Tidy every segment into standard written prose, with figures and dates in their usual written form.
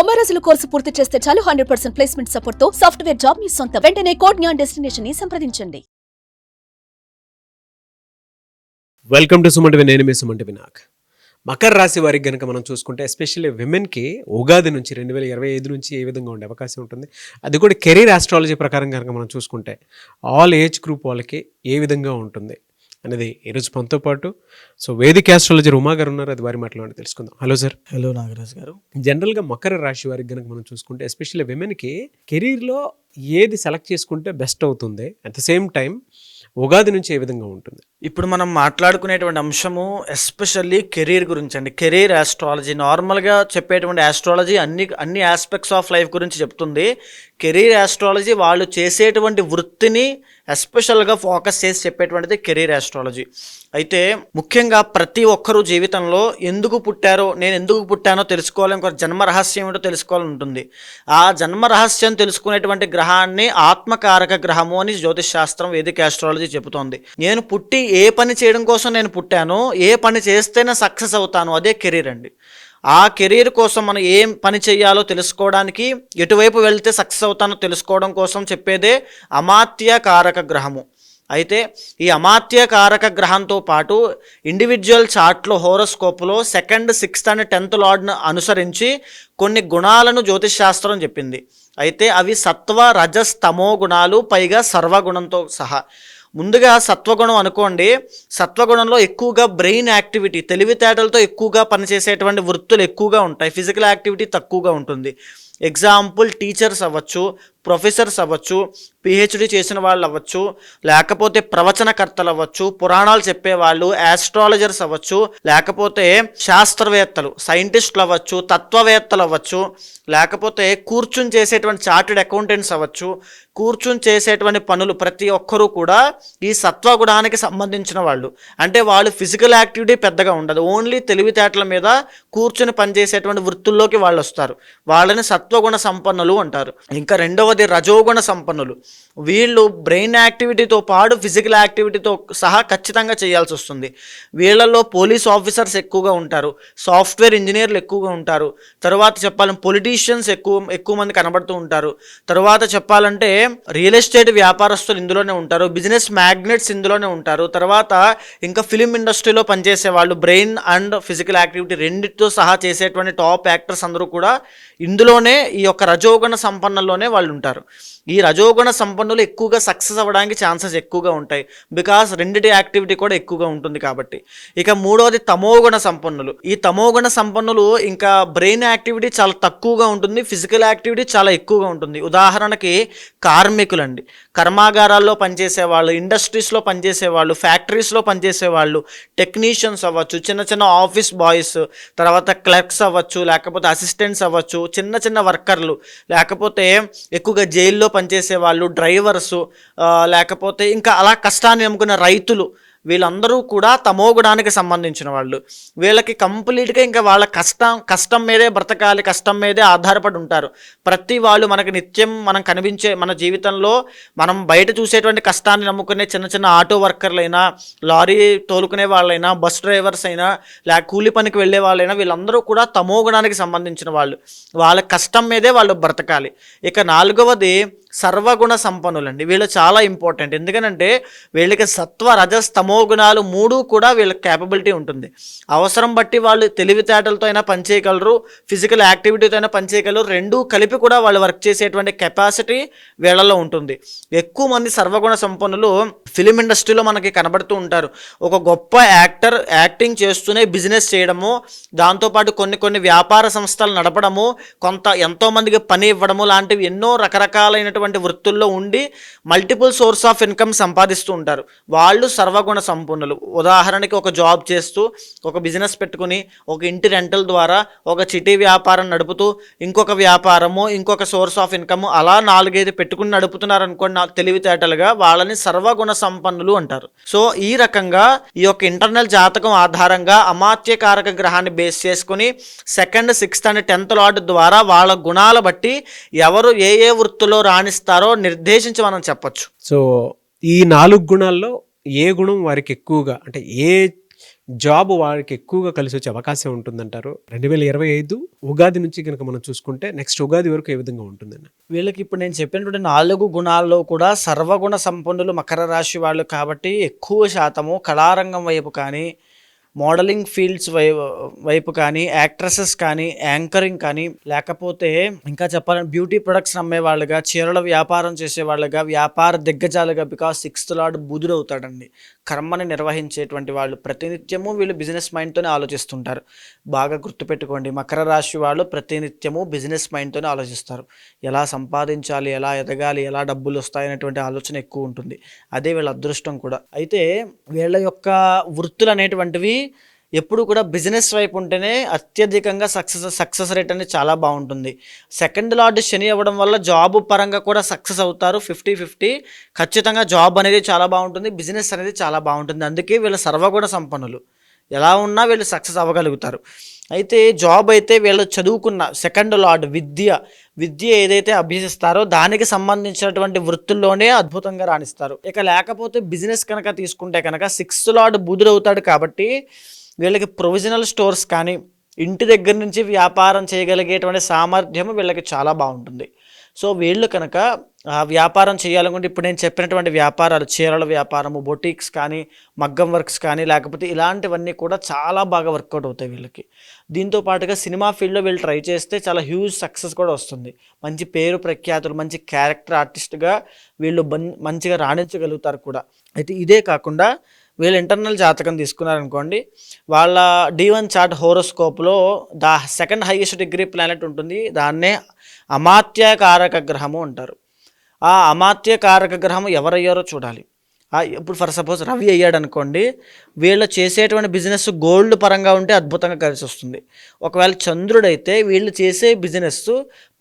90 రోజుల కోర్సు పూర్తి చేస్తే చాలు 100% ప్లేస్మెంట్ సపోర్ట్ తో సాఫ్ట్వేర్ జాబ్ మీ సొంతం. వెంటనే కోడ్ జ్ఞాన్ డెస్టినేషన్ ని సంప్రదించండి. Welcome to Sumanti. నేను మీ సుమంటి వినాయక్. మకర రాశి వారికి కనుక మనం చూసుకుంటే ఎస్పెషల్లీ విమెన్కి ఉగాది నుంచి 2025 నుంచి ఏ విధంగా ఉండే అవకాశం ఉంటుంది, అది కూడా కెరీర్ ఆస్ట్రాలజీ ప్రకారం కనుక మనం చూసుకుంటే ఆల్ ఏజ్ గ్రూప్ వాళ్ళకి ఏ విధంగా ఉంటుంది అనేది ఈరోజు మనతో పాటు వేదిక ఆస్ట్రాలజర్ ఉమా గారు ఉన్నారు. అది వారి మాటలో తెలుసుకుందాం. Hello sir. హలో నాగరాజ్ గారు. జనరల్గా మకర రాశి వారికి కనుక మనం చూసుకుంటే ఎస్పెషల్లీ విమెన్కి కెరీర్లో ఏది సెలెక్ట్ చేసుకుంటే బెస్ట్ అవుతుంది, at the same time Ugadi నుంచి ఏ విధంగా ఉంటుంది? ఇప్పుడు మనం మాట్లాడుకునేటువంటి అంశము ఎస్పెషల్లీ కెరీర్ గురించి అండి. కెరీర్ ఆస్ట్రాలజీ నార్మల్గా చెప్పేటువంటి ఆస్ట్రాలజీ అన్ని ఆస్పెక్ట్స్ ఆఫ్ లైఫ్ గురించి చెప్తుంది. కెరీర్ ఆస్ట్రాలజీ వాళ్ళు చేసేటువంటి వృత్తిని ఎస్పెషల్గా ఫోకస్ చేసి చెప్పేటువంటిది కెరీర్ ఆస్ట్రాలజీ. అయితే ముఖ్యంగా ప్రతి ఒక్కరూ జీవితంలో ఎందుకు పుట్టారో, నేను ఎందుకు పుట్టానో తెలుసుకోవాలి, ఇంకొక జన్మ రహస్యం ఏమిటో తెలుసుకోవాలని ఉంటుంది. ఆ జన్మ రహస్యం తెలుసుకునేటువంటి గ్రహాన్ని ఆత్మకారక గ్రహము అని జ్యోతిష్ శాస్త్రం, వేదిక ఆస్ట్రాలజీ చెబుతోంది. నేను పుట్టి ఏ పని చేయడం కోసం నేను పుట్టానో, ఏ పని చేస్తేనే సక్సెస్ అవుతాను, అదే కెరీర్ అండి. ఆ కెరీర్ కోసం మనం ఏం పని చేయాలో తెలుసుకోవడానికి, ఎటువైపు వెళ్తే సక్సెస్ అవుతానో తెలుసుకోవడం కోసం చెప్పేదే అమాత్య కారక గ్రహము. అయితే ఈ అమాత్య కారక గ్రహంతో పాటు ఇండివిజువల్ చార్ట్లో హోరోస్కోప్లో 2nd, 6th అండ్ 10th లార్డ్ను అనుసరించి కొన్ని గుణాలను జ్యోతిష్ శాస్త్రం చెప్పింది. అయితే అవి సత్వ, రజస్, తమో గుణాలు, పైగా సర్వగుణంతో సహా. ముందుగా సత్వగుణం అనుకోండి. సత్వగుణంలో ఎక్కువగా బ్రెయిన్ యాక్టివిటీ, తెలివితేటలతో ఎక్కువగా పనిచేసేటువంటి వృత్తులు ఎక్కువగా ఉంటాయి. ఫిజికల్ యాక్టివిటీ తక్కువగా ఉంటుంది. ఎగ్జాంపుల్ టీచర్స్ అవ్వచ్చు, ప్రొఫెసర్స్ అవ్వచ్చు, పిహెచ్డి చేసిన వాళ్ళు అవ్వచ్చు, లేకపోతే ప్రవచనకర్తలు అవ్వచ్చు, పురాణాలు చెప్పేవాళ్ళు, ఆస్ట్రాలజర్స్ అవ్వచ్చు, లేకపోతే శాస్త్రవేత్తలు, సైంటిస్టులు అవ్వచ్చు, తత్వవేత్తలు అవ్వచ్చు, లేకపోతే కూర్చుని చేసేటువంటి చార్టెడ్ అకౌంటెంట్స్ అవ్వచ్చు. కూర్చుని చేసేటువంటి పనులు ప్రతి ఒక్కరూ కూడా ఈ సత్వగుణానికి సంబంధించిన వాళ్ళు. అంటే వాళ్ళు ఫిజికల్ యాక్టివిటీ పెద్దగా ఉండదు, ఓన్లీ తెలివితేటల మీద కూర్చుని పనిచేసేటువంటి వృత్తుల్లోకి వాళ్ళు వస్తారు. వాళ్ళని సత్వగుణ సంపన్నులు అంటారు. ఇంకా రెండవది రజోగుణ సంపన్నులు. వీళ్ళు బ్రెయిన్ యాక్టివిటీతో పాటు ఫిజికల్ యాక్టివిటీతో సహా ఖచ్చితంగా చేయాల్సి వస్తుంది. వీళ్ళల్లో పోలీస్ ఆఫీసర్స్ ఎక్కువగా ఉంటారు, సాఫ్ట్వేర్ ఇంజనీర్లు ఎక్కువగా ఉంటారు, తర్వాత చెప్పాలంటే పొలిటీషియన్స్ ఎక్కువ మంది కనబడుతూ ఉంటారు. తర్వాత చెప్పాలంటే రియల్ ఎస్టేట్ వ్యాపారస్తులు ఇందులోనే ఉంటారు, బిజినెస్ మ్యాగ్నెట్స్ ఇందులోనే ఉంటారు. తర్వాత ఇంకా ఫిలిం ఇండస్ట్రీలో పనిచేసే వాళ్ళు, బ్రెయిన్ అండ్ ఫిజికల్ యాక్టివిటీ రెండింటితో సహా చేసేటువంటి టాప్ యాక్టర్స్ అందరూ కూడా ఇందులోనే, ఈ యొక్క రజోగుణ సంపన్నుల్లోనే వాళ్ళు ఉంటారు. ఈ రజోగుణ సంపన్నులు ఎక్కువగా సక్సెస్ అవ్వడానికి ఛాన్సెస్ ఎక్కువగా ఉంటాయి, బికాస్ రెండిటి యాక్టివిటీ కూడా ఎక్కువగా ఉంటుంది కాబట్టి. ఇక మూడవది తమోగుణ సంపన్నులు. ఈ తమోగుణ సంపన్నులు ఇంకా బ్రెయిన్ యాక్టివిటీ చాలా తక్కువగా ఉంటుంది, ఫిజికల్ యాక్టివిటీ చాలా ఎక్కువగా ఉంటుంది. ఉదాహరణకి కార్మికులండి, కర్మాగారాల్లో పనిచేసేవాళ్ళు, ఇండస్ట్రీస్లో పనిచేసేవాళ్ళు, ఫ్యాక్టరీస్లో పనిచేసేవాళ్ళు, టెక్నీషియన్స్ అవ్వచ్చు, చిన్న చిన్న ఆఫీస్ బాయ్స్, తర్వాత క్లర్క్స్ అవ్వచ్చు, లేకపోతే అసిస్టెంట్స్ అవ్వచ్చు, చిన్న చిన్న వర్కర్లు, లేకపోతే ఎక్కువగా జైల్లో పనిచేసే వాళ్ళు, డ్రైవర్సు, లేకపోతే ఇంకా అలా కష్టాన్ని నమ్ముకున్న రైతులు, వీళ్ళందరూ కూడా తమోగుణానికి సంబంధించిన వాళ్ళు. వీళ్ళకి కంప్లీట్గా ఇంకా వాళ్ళ కష్టం మీదే బ్రతకాలి, కష్టం మీదే ఆధారపడి ఉంటారు. ప్రతి వాళ్ళు మనకి నిత్యం మనం కనిపించే మన జీవితంలో మనం బయట చూసేటువంటి కష్టాన్ని నమ్ముకునే చిన్న చిన్న ఆటో వర్కర్లైనా, లారీ తోలుకునే వాళ్ళైనా, బస్ డ్రైవర్స్ అయినా, లేక కూలి పనికి వెళ్ళే వాళ్ళైనా, వీళ్ళందరూ కూడా తమోగుణానికి సంబంధించిన వాళ్ళు. వాళ్ళ కష్టం మీదే వాళ్ళు బ్రతకాలి. ఇక నాలుగవది సర్వగుణ సంపన్నులండి. వీళ్ళు చాలా ఇంపార్టెంట్. ఎందుకనంటే వీళ్ళకి సత్వ, రజస్, తమో గుణాలు మూడు కూడా వీళ్ళకి క్యాపబిలిటీ ఉంటుంది. అవసరం బట్టి వాళ్ళు తెలివితేటలతో అయినా పనిచేయగలరు, ఫిజికల్ యాక్టివిటీతో అయినా పనిచేయగలరు. రెండూ కలిపి కూడా వాళ్ళు వర్క్ చేసేటువంటి కెపాసిటీ వీళ్ళలో ఉంటుంది. ఎక్కువ మంది సర్వగుణ సంపన్నులు ఫిలిం ఇండస్ట్రీలో మనకి కనబడుతూ ఉంటారు. ఒక గొప్ప యాక్టర్ యాక్టింగ్ చేస్తూనే బిజినెస్ చేయడము, దాంతోపాటు కొన్ని వ్యాపార సంస్థలు నడపడము, ఎంతోమందికి పని ఇవ్వడము లాంటివి ఎన్నో రకరకాలైనటువంటి వృత్తుల్లో ఉండి మల్టిపుల్ సోర్స్ ఆఫ్ ఇన్కమ్ సంపాదిస్తూ ఉంటారు. వాళ్ళు సర్వగుణ సంపన్నులు. ఉదాహరణకి ఒక జాబ్ చేస్తూ, ఒక బిజినెస్ పెట్టుకుని, ఒక ఇంటి రెంటల్ ద్వారా ఒక చిటీ వ్యాపారం నడుపుతూ, ఇంకొక వ్యాపారము, ఇంకొక సోర్స్ ఆఫ్ ఇన్కమ్, అలా 4-5 పెట్టుకుని నడుపుతున్నారు అనుకోండి తెలివితేటలుగా, వాళ్ళని సర్వగుణ సంపన్నులు అంటారు. సో ఈ రకంగా ఈ యొక్క ఇంటర్నల్ జాతకం ఆధారంగా అమాత్యకారక గ్రహాన్ని బేస్ చేసుకుని 2nd, 6th and 10th lord ద్వారా వాళ్ళ గుణాల బట్టి ఎవరు ఏ వృత్తిలో రాణిస్తారో నిర్దేశించి మనం చెప్పొచ్చు. సో ఈ 4 గుణాల్లో ఏ గుణం వారికి ఎక్కువగా, అంటే ఏ జాబ్ వారికి ఎక్కువగా కలిసి వచ్చే అవకాశం ఉంటుందంటారు? 2025 ఉగాది నుంచి కనుక మనం చూసుకుంటే నెక్స్ట్ ఉగాది వరకు ఏ విధంగా ఉంటుందండి? వీళ్ళకి ఇప్పుడు నేను చెప్పినటువంటి 4 గుణాల్లో కూడా సర్వగుణ సంపన్నులు మకర రాశి వాళ్ళు కాబట్టి ఎక్కువ శాతము కళారంగం వైపు కానీ, మోడలింగ్ ఫీల్డ్స్ వైపు కానీ, యాక్ట్రసెస్ కానీ, యాంకరింగ్ కానీ, లేకపోతే ఇంకా చెప్పాలంటే బ్యూటీ ప్రొడక్ట్స్ అమ్మే వాళ్ళుగా, చీరల వ్యాపారం చేసే వాళ్ళుగా, వ్యాపార దిగ్గజాలుగా, బికాస్ 6th లార్డ్ బుధుడు అవుతాడండి. కర్మని నిర్వహించేటువంటి వాళ్ళు ప్రతినిత్యము వీళ్ళు బిజినెస్ మైండ్తోనే ఆలోచిస్తుంటారు. బాగా గుర్తుపెట్టుకోండి, మకర రాశి వాళ్ళు ప్రతినిత్యము బిజినెస్ మైండ్తోనే ఆలోచిస్తారు. ఎలా సంపాదించాలి, ఎలా ఎదగాలి, ఎలా డబ్బులు వస్తాయనేటువంటి ఆలోచన ఎక్కువ ఉంటుంది. అదే వీళ్ళ అదృష్టం కూడా. అయితే వీళ్ళ యొక్క వృత్తులు అనేటువంటివి ఎప్పుడు కూడా బిజినెస్ వైపు ఉంటేనే అత్యధికంగా సక్సెస్ రేట్ అనేది చాలా బాగుంటుంది. 2nd లార్డ్ శని అవ్వడం వల్ల జాబ్ పరంగా కూడా సక్సెస్ అవుతారు. 50-50 ఖచ్చితంగా జాబ్ అనేది చాలా బాగుంటుంది, బిజినెస్ అనేది చాలా బాగుంటుంది. అందుకే వీళ్ళ సర్వగుణ సంపన్నులు. ఎలా ఉన్నా వీళ్ళు సక్సెస్ అవ్వగలుగుతారు. అయితే జాబ్ అయితే వీళ్ళు చదువుకున్న 2nd లార్డ్ విద్య ఏదైతే అభ్యసిస్తారో దానికి సంబంధించినటువంటి వృత్తుల్లోనే అద్భుతంగా రాణిస్తారు. ఇక లేకపోతే బిజినెస్ కనుక తీసుకుంటే కనుక 6th లార్డ్ బుధుడు అవుతాడు కాబట్టి వీళ్ళకి ప్రొవిజనల్ స్టోర్స్ కానీ, ఇంటి దగ్గర నుంచి వ్యాపారం చేయగలిగేటువంటి సామర్థ్యం వీళ్ళకి చాలా బాగుంటుంది. సో వీళ్ళు కనుక వ్యాపారం చేయాలనుకుంటే ఇప్పుడు నేను చెప్పినటువంటి వ్యాపారాలు, చీరల వ్యాపారము, బొటీక్స్ కానీ, మగ్గం వర్క్స్ కానీ, లేకపోతే ఇలాంటివన్నీ కూడా చాలా బాగా వర్కౌట్ అవుతాయి వీళ్ళకి. దీంతో పాటుగా సినిమా ఫీల్డ్లో వీళ్ళు ట్రై చేస్తే చాలా హ్యూజ్ సక్సెస్ కూడా వస్తుంది. మంచి పేరు ప్రఖ్యాతులు, మంచి క్యారెక్టర్ ఆర్టిస్ట్గా వీళ్ళు మంచిగా రాణించగలుగుతారు కూడా. అయితే ఇదే కాకుండా వీళ్ళు ఇంటర్నల్ జాతకం తీసుకున్నారనుకోండి, వాళ్ళ D1 చార్ట్ హోరోస్కోప్లో 2nd హైయెస్ట్ డిగ్రీ ప్లానెట్ ఉంటుంది. దాన్నే అమాత్య కారక గ్రహము అంటారు. ఆ అమాత్య కారక గ్రహం ఎవరయ్యారో చూడాలి. ఇప్పుడు ఫర్ సపోజ్ రవి అయ్యాడు అనుకోండి, వీళ్ళు చేసేటువంటి బిజినెస్ గోల్డ్ పరంగా ఉంటే అద్భుతంగా కలిసి వస్తుంది. ఒకవేళ చంద్రుడైతే వీళ్ళు చేసే బిజినెస్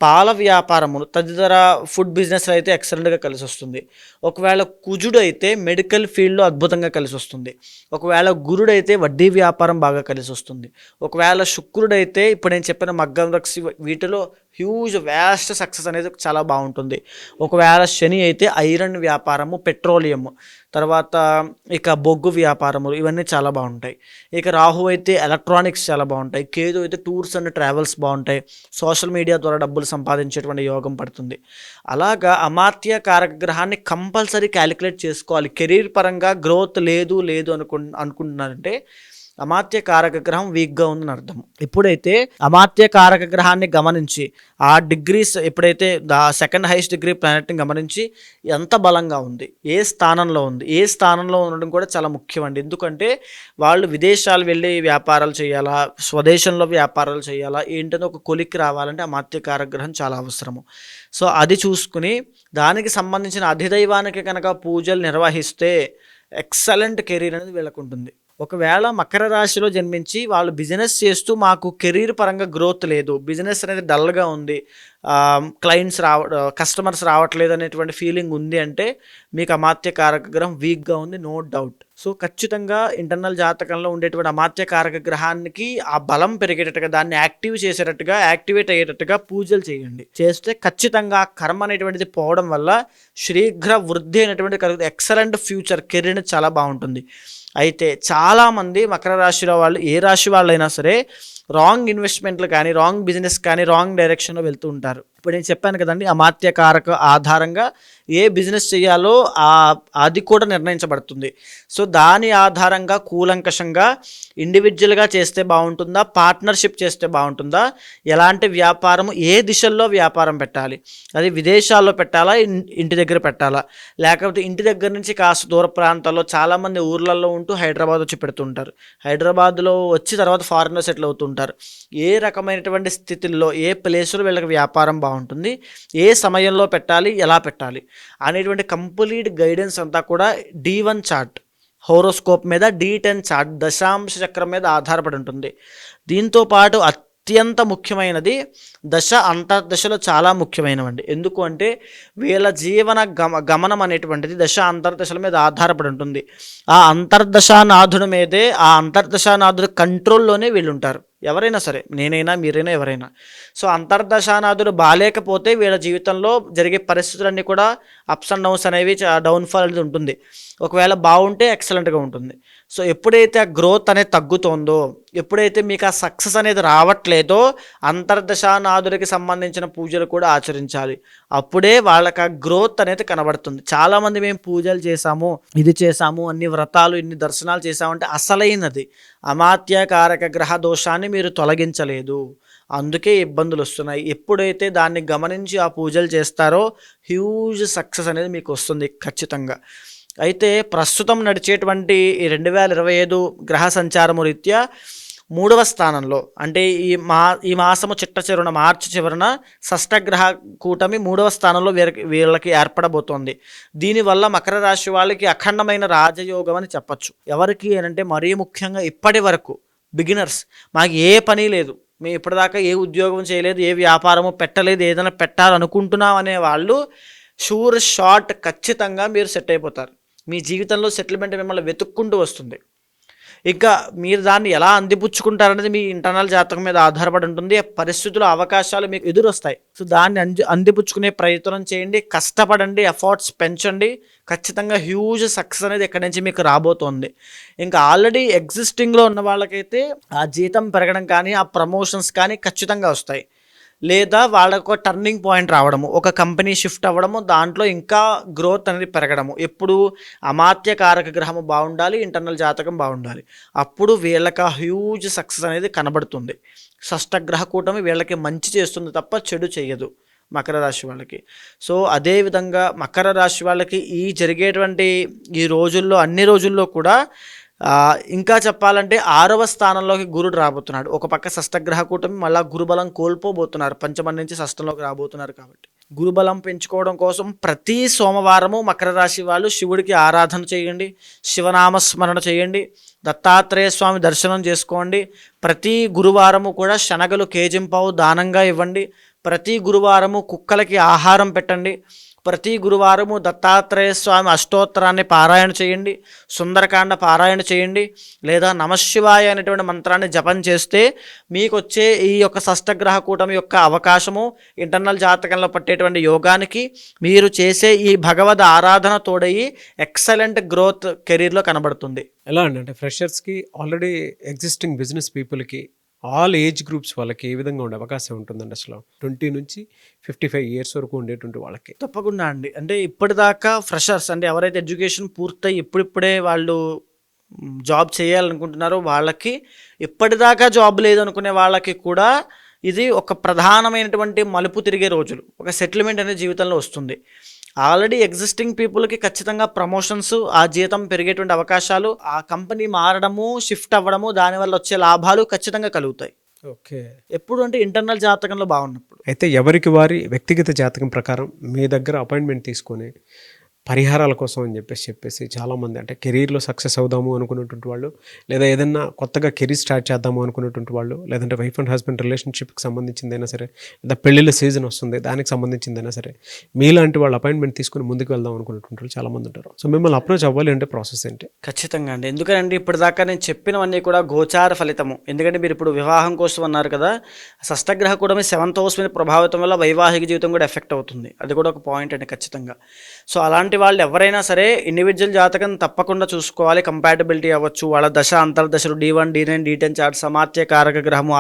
పాల వ్యాపారము తదితర ఫుడ్ బిజినెస్ అయితే ఎక్సలెంట్గా కలిసి వస్తుంది. ఒకవేళ కుజుడు అయితే మెడికల్ ఫీల్డ్లో అద్భుతంగా కలిసి వస్తుంది. ఒకవేళ గురుడైతే వడ్డీ వ్యాపారం బాగా కలిసి వస్తుంది. ఒకవేళ శుక్రుడైతే ఇప్పుడు నేను చెప్పిన మగ్గం వర్క్స్ వీటిలో హ్యూజ్ వ్యాస్ట్ సక్సెస్ అనేది చాలా బాగుంటుంది. ఒకవేళ శని అయితే ఐరన్ వ్యాపారము, పెట్రోలియం, తర్వాత ఇక బొగ్గు వ్యాపారములు ఇవన్నీ చాలా బాగుంటాయి. ఇక రాహు అయితే ఎలక్ట్రానిక్స్ చాలా బాగుంటాయి. కేతు అయితే టూర్స్ అండ్ ట్రావెల్స్ బాగుంటాయి. సోషల్ మీడియా ద్వారా డబ్బులు సంపాదించేటువంటి యోగం పడుతుంది. అలాగా అమాత్య కారక గ్రహాన్ని కంపల్సరీ క్యాలిక్యులేట్ చేసుకోవాలి. కెరీర్ పరంగా గ్రోత్ లేదు అనుకుంటున్నారంటే అమాత్య కారక గ్రహం వీక్గా ఉందని అర్థం. ఎప్పుడైతే అమాత్య కారక గ్రహాన్ని గమనించి ఆ డిగ్రీస్ ఎప్పుడైతే 2nd హైయెస్ట్ డిగ్రీ ప్లానెట్ని గమనించి ఎంత బలంగా ఉంది, ఏ స్థానంలో ఉంది, ఏ స్థానంలో ఉండడం కూడా చాలా ముఖ్యమండి. ఎందుకంటే వాళ్ళు విదేశాలు వెళ్ళి వ్యాపారాలు చేయాలా, స్వదేశంలో వ్యాపారాలు చేయాలా, ఏంటనే ఒక కొలిక్కి రావాలంటే అమాత్య కారక గ్రహం చాలా అవసరము. సో అది చూసుకుని దానికి సంబంధించిన అధిదైవానికి కనుక పూజలు నిర్వహిస్తే ఎక్సలెంట్ కెరీర్ అనేది వీళ్ళకు ఉంటుంది. ఒకవేళ మకర రాశిలో జన్మించి వాళ్ళు బిజినెస్ చేస్తూ మాకు కెరీర్ పరంగా గ్రోత్ లేదు, బిజినెస్ అనేది డల్గా ఉంది, కస్టమర్స్ రావట్లేదు అనేటువంటి ఫీలింగ్ ఉంది అంటే మీకు అమాత్య కారక గ్రహం వీక్గా ఉంది, నో డౌట్. సో ఖచ్చితంగా ఇంటర్నల్ జాతకంలో ఉండేటువంటి అమాత్య కారక గ్రహానికి ఆ బలం పెరిగేటట్టుగా, దాన్ని యాక్టివేట్ అయ్యేటట్టుగా పూజలు చేయండి. చేస్తే ఖచ్చితంగా కర్మ అనేటువంటిది పోవడం వల్ల శీఘ్ర వృద్ధి అనేటువంటి కలుగుతుంది. ఎక్సలెంట్ ఫ్యూచర్, కెరీర్ చాలా బాగుంటుంది. అయితే చాలామంది మకర రాశిలో వాళ్ళు, ఏ రాశి వాళ్ళైనా సరే, రాంగ్ ఇన్వెస్ట్మెంట్లు కానీ, రాంగ్ బిజినెస్ కానీ, రాంగ్ డైరెక్షన్లో వెళ్తూ ఉంటారు. ఇప్పుడు నేను చెప్పాను కదండి, అమాత్య కారక ఆధారంగా ఏ బిజినెస్ చేయాలో అది కూడా నిర్ణయించబడుతుంది. సో దాని ఆధారంగా కూలంకషంగా ఇండివిజువల్గా చేస్తే బాగుంటుందా, పార్ట్నర్షిప్ చేస్తే బాగుంటుందా, ఎలాంటి వ్యాపారం, ఏ దిశల్లో వ్యాపారం పెట్టాలి, అది విదేశాల్లో పెట్టాలా, ఇంటి దగ్గర పెట్టాలా, లేకపోతే ఇంటి దగ్గర నుంచి కాస్త దూర ప్రాంతాల్లో చాలామంది ఊర్లలో ఉంటూ హైదరాబాద్ వచ్చి పెడుతుంటారు. హైదరాబాద్లో వచ్చి తర్వాత ఫారిన్లో సెటిల్ అవుతుంటారు. ఏ రకమైనటువంటి స్థితిల్లో, ఏ ప్లేసులో వీళ్ళకి వ్యాపారం బాగుంటుంది, ఏ సమయంలో పెట్టాలి, ఎలా పెట్టాలి అనేటువంటి కంప్లీట్ గైడెన్స్ అంతా కూడా D1 చార్ట్ హోరోస్కోప్ మీద, D10 చార్ట్ దశాంశ చక్రం మీద ఆధారపడి ఉంటుంది. దీంతో పాటు అత్యంత ముఖ్యమైనది దశ, అంతర్దశలో చాలా ముఖ్యమైనవండి. ఎందుకు అంటే వీళ్ళ జీవన గమనం అనేటువంటిది దశ అంతర్దశల మీద ఆధారపడి ఉంటుంది. ఆ అంతర్దశానాథుడి మీదే, ఆ అంతర్దశానాథుడి కంట్రోల్లోనే వీళ్ళు ఉంటారు. ఎవరైనా సరే, నేనైనా మీరైనా ఎవరైనా. సో అంతర్దశానాథుడు బాలేకపోతే వీళ్ళ జీవితంలో జరిగే పరిస్థితులన్నీ కూడా అప్స్ అండ్ డౌన్స్ అనేవి, డౌన్ఫాల్ అనేది ఉంటుంది. ఒకవేళ బాగుంటే ఎక్సలెంట్గా ఉంటుంది. సో ఎప్పుడైతే ఆ గ్రోత్ అనేది తగ్గుతుందో, ఎప్పుడైతే మీకు ఆ సక్సెస్ అనేది రావట్లేదో, అంతర్దశానాథుడికి సంబంధించిన పూజలు కూడా ఆచరించాలి. అప్పుడే వాళ్ళకి ఆ గ్రోత్ అనేది కనబడుతుంది. చాలామంది మేము పూజలు చేసాము, ఇది చేసాము, అన్ని వ్రతాలు, ఇన్ని దర్శనాలు చేసామంటే అసలైనది అమాత్యకారక గ్రహ దోషాన్ని మీరు తొలగించలేదు, అందుకే ఇబ్బందులు వస్తున్నాయి. ఎప్పుడైతే దాన్ని గమనించి ఆ పూజలు చేస్తారో హ్యూజ్ సక్సెస్ అనేది మీకు వస్తుంది ఖచ్చితంగా. అయితే ప్రస్తుతం నడిచేటువంటి ఈ 2025 గ్రహ సంచారము రీత్యా 3వ స్థానంలో, అంటే ఈ మాసము చిట్ట చివరన, మార్చి చివరన షష్టగ్రహ కూటమి 3వ స్థానంలో వీళ్ళకి ఏర్పడబోతోంది. దీనివల్ల మకర రాశి వాళ్ళకి అఖండమైన రాజయోగం అని చెప్పచ్చు. ఎవరికి అంటే మరీ ముఖ్యంగా ఇప్పటి వరకు బిగినర్స్, మాకు ఏ పని లేదు, మేము ఇప్పటిదాకా ఏ ఉద్యోగం చేయలేదు, ఏ వ్యాపారము పెట్టలేదు, ఏదైనా పెట్టాలనుకుంటున్నాం అనే వాళ్ళు షూర్ షార్ట్ ఖచ్చితంగా మీరు సెట్ అయిపోతారు. మీ జీవితంలో సెటిల్మెంట్ మిమ్మల్ని వెతుక్కుంటూ వస్తుంది. ఇంకా మీరు దాన్ని ఎలా అందిపుచ్చుకుంటారనేది మీ ఇంటర్నల్ జాతకం మీద ఆధారపడి ఉంటుంది. పరిస్థితులు, అవకాశాలు మీకు ఎదురొస్తాయి. సో దాన్ని అందిపుచ్చుకునే ప్రయత్నం చేయండి, కష్టపడండి, ఎఫర్ట్స్ పెంచండి. ఖచ్చితంగా హ్యూజ్ సక్సెస్ అనేది ఎక్కడి నుంచి మీకు రాబోతోంది. ఇంకా ఆల్రెడీ ఎగ్జిస్టింగ్లో ఉన్న వాళ్ళకైతే ఆ జీతం పెరగడం కానీ, ఆ ప్రమోషన్స్ కానీ ఖచ్చితంగా వస్తాయి. లేదా వాళ్ళకు టర్నింగ్ పాయింట్ రావడము, ఒక కంపెనీ షిఫ్ట్ అవ్వడము, దాంట్లో ఇంకా గ్రోత్ అనేది పెరగడము. ఎప్పుడు అమాత్యకారక గ్రహము బాగుండాలి, ఇంటర్నల్ జాతకం బాగుండాలి, అప్పుడు వీళ్ళకి హ్యూజ్ సక్సెస్ అనేది కనబడుతుంది. షష్టగ్రహ కూటమి వీళ్ళకి మంచి చేస్తుంది తప్ప చెడు చేయదు మకర రాశి వాళ్ళకి. సో అదేవిధంగా మకర రాశి వాళ్ళకి ఈ జరిగేటువంటి ఈ రోజుల్లో, అన్ని రోజుల్లో కూడా ఇంకా చెప్పాలంటే 6వ స్థానంలోకి గురుడు రాబోతున్నాడు. ఒక పక్క షష్టగ్రహ కూటమి, మళ్ళీ గురుబలం కోల్పోబోతున్నారు, పంచమం నుంచి షష్టంలోకి రాబోతున్నారు. కాబట్టి గురుబలం పెంచుకోవడం కోసం ప్రతి సోమవారము మకర రాశి వాళ్ళు శివుడికి ఆరాధన చేయండి, శివనామస్మరణ చేయండి, దత్తాత్రేయ స్వామి దర్శనం చేసుకోండి. ప్రతి గురువారము కూడా శనగలు కేజింపావు దానంగా ఇవ్వండి. ప్రతి గురువారము కుక్కలకి ఆహారం పెట్టండి. ప్రతి గురువారము దత్తాత్రేయ స్వామి అష్టోత్తరాన్ని పారాయణ చేయండి, సుందరకాండ పారాయణ చేయండి, లేదా నమశివాయ అనేటువంటి మంత్రాన్ని జపం చేస్తే మీకు వచ్చే ఈ యొక్క షష్టగ్రహ కూటమి యొక్క అవకాశము, ఇంటర్నల్ జాతకంలో పట్టేటువంటి యోగానికి మీరు చేసే ఈ భగవద్ ఆరాధన తోడయి ఎక్సలెంట్ గ్రోత్ కెరీర్లో కనబడుతుంది. ఎలా అంటే ఫ్రెషర్స్కి, ఆల్రెడీ ఎగ్జిస్టింగ్ బిజినెస్ పీపుల్కి, ఆల్ ఏజ్ గ్రూప్స్ వాళ్ళకి ఏ విధంగా ఉండే అవకాశం ఉంటుందండి అసలు? 20 నుంచి 55 ఇయర్స్ వరకు ఉండేటువంటి వాళ్ళకి తప్పకుండా అండి. అంటే ఇప్పటిదాకా ఫ్రెషర్స్, అంటే ఎవరైతే ఎడ్యుకేషన్ పూర్తయి ఇప్పుడిప్పుడే వాళ్ళు జాబ్ చేయాలనుకుంటున్నారో వాళ్ళకి, ఇప్పటిదాకా జాబ్ లేదనుకునే వాళ్ళకి కూడా ఇది ఒక ప్రధానమైనటువంటి మలుపు తిరిగే రోజులు. ఒక సెటిల్మెంట్ అనేది జీవితంలో వస్తుంది. ఆల్రెడీ ఎగ్జిస్టింగ్ పీపుల్కి ఖచ్చితంగా ప్రమోషన్స్, ఆ జీతం పెరిగేటువంటి అవకాశాలు, ఆ కంపెనీ మారడము, షిఫ్ట్ అవ్వడము, దానివల్ల వచ్చే లాభాలు ఖచ్చితంగా కలుగుతాయి. ఓకే. ఎప్పుడు అంటే ఇంటర్నల్ జాతకంలో బాగున్నప్పుడు. అయితే ఎవరికి వారి వ్యక్తిగత జాతకం ప్రకారం మీ దగ్గర అపాయింట్మెంట్ తీసుకొని పరిహారాల కోసం అని చెప్పేసి చాలామంది, అంటే కెరీర్లో సక్సెస్ అవుదాము అనుకున్నటువంటి వాళ్ళు, లేదా ఏదైనా కొత్తగా కెరీర్ స్టార్ట్ చేద్దాము అనుకున్నటువంటి వాళ్ళు, లేదంటే వైఫ్ అండ్ హస్బెండ్ రిలేషన్షిప్కి సంబంధించిందైనా సరే, లేదా పెళ్ళిళ్ళ సీజన్ వస్తుంది దానికి సంబంధించిందైనా సరే, మీలాంటి వాళ్ళు అపాయింట్మెంట్ తీసుకుని ముందుకు వెళ్దాం అనుకున్నటువంటి వాళ్ళు చాలామంది ఉంటారు. సో మిమ్మల్ని అప్రోచ్ అవ్వాలి అంటే ప్రాసెస్ ఏంటి? ఖచ్చితంగా అండి. ఎందుకంటే ఇప్పటిదాకా నేను చెప్పినవన్నీ కూడా గోచార ఫలితము. ఎందుకంటే మీరు ఇప్పుడు వివాహం కోసం అన్నారు కదా, షష్టగ్రహ కూడా మీ 7th హౌస్ మీద ప్రభావితం వల్ల వైవాహిక జీవితం కూడా ఎఫెక్ట్ అవుతుంది. అది కూడా ఒక పాయింట్ అండి ఖచ్చితంగా. సో అలాంటి వాళ్ళు ఎవరైనా సరే ఇండివిజువల్ జాతకం తప్పకుండా చూసుకోవాలి. కంపాటబిలిటీ అవ్వచ్చు, వాళ్ళ దశ అంతర్దశలు D1, D9, D10 చార్ట్, సమాత్యకారక గ్రహము,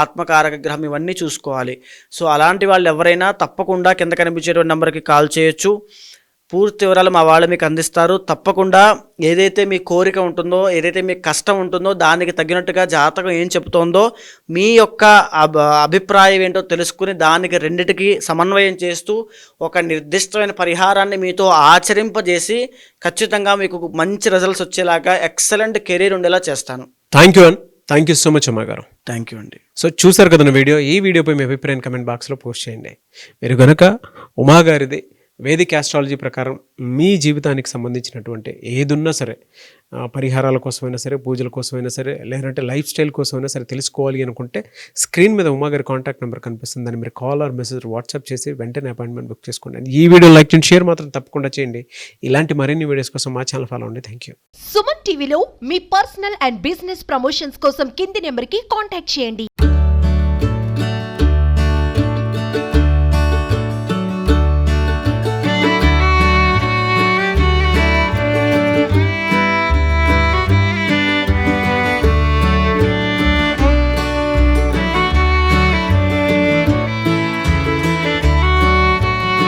ఆత్మకారక గ్రహం, ఇవన్నీ చూసుకోవాలి. సో అలాంటి వాళ్ళు ఎవరైనా తప్పకుండా కింద కనిపించేటువంటి నెంబర్కి కాల్ చేయొచ్చు. పూర్తి వివరాలు మా వాళ్ళు మీకు అందిస్తారు. తప్పకుండా ఏదైతే మీ కోరిక ఉంటుందో, ఏదైతే మీ కష్టం ఉంటుందో, దానికి తగినట్టుగా జాతకం ఏం చెబుతోందో, మీ యొక్క అభిప్రాయం ఏంటో తెలుసుకుని దానికి రెండిటికి సమన్వయం చేస్తూ ఒక నిర్దిష్టమైన పరిహారాన్ని మీతో ఆచరింపజేసి ఖచ్చితంగా మీకు మంచి రిజల్ట్స్ వచ్చేలాగా ఎక్సలెంట్ కెరీర్ ఉండేలా చేస్తాను. థ్యాంక్ యూ సో మచ్ అమ్మ గారు. థ్యాంక్ యూ అండి. సో చూసారు కదా వీడియో. ఈ వీడియోపై మీ అభిప్రాయం కమెంట్ బాక్స్లో పోస్ట్ చేయండి. మీరు కనుక ఉమా గారిది వేదిక ఆస్ట్రాలజీ ప్రకారం మీ జీవితానికి సంబంధించినటువంటి ఏదున్నా సరే పరిహారాల కోసమైనా సరే, పూజల కోసమైనా సరే, లేదంటే లైఫ్ స్టైల్ కోసమైనా సరే తెలుసుకోవాలి అనుకుంటే స్క్రీన్ మీద ఉమా గారి కాంటాక్ట్ నెంబర్ కనిపిస్తుంది. దాన్ని మీరు కాల్ ఆర్ మెసేజ్ వాట్సాప్ చేసి వెంటనే అపాయింట్మెంట్ బుక్ చేసుకోండి. ఈ వీడియో లైక్ చేయండి, షేర్ మాత్రం తప్పకుండా చేయండి. ఇలాంటి మరిన్ని వీడియోస్ కోసం మా ఛానల్ ఫాలో అవ్వండి. Thank you. సుమన్ టీవీలో మీ పర్సనల్ అండ్ బిజినెస్ ప్రమోషన్స్ కోసం కింది నెంబర్కి కాంటాక్ట్ చేయండి.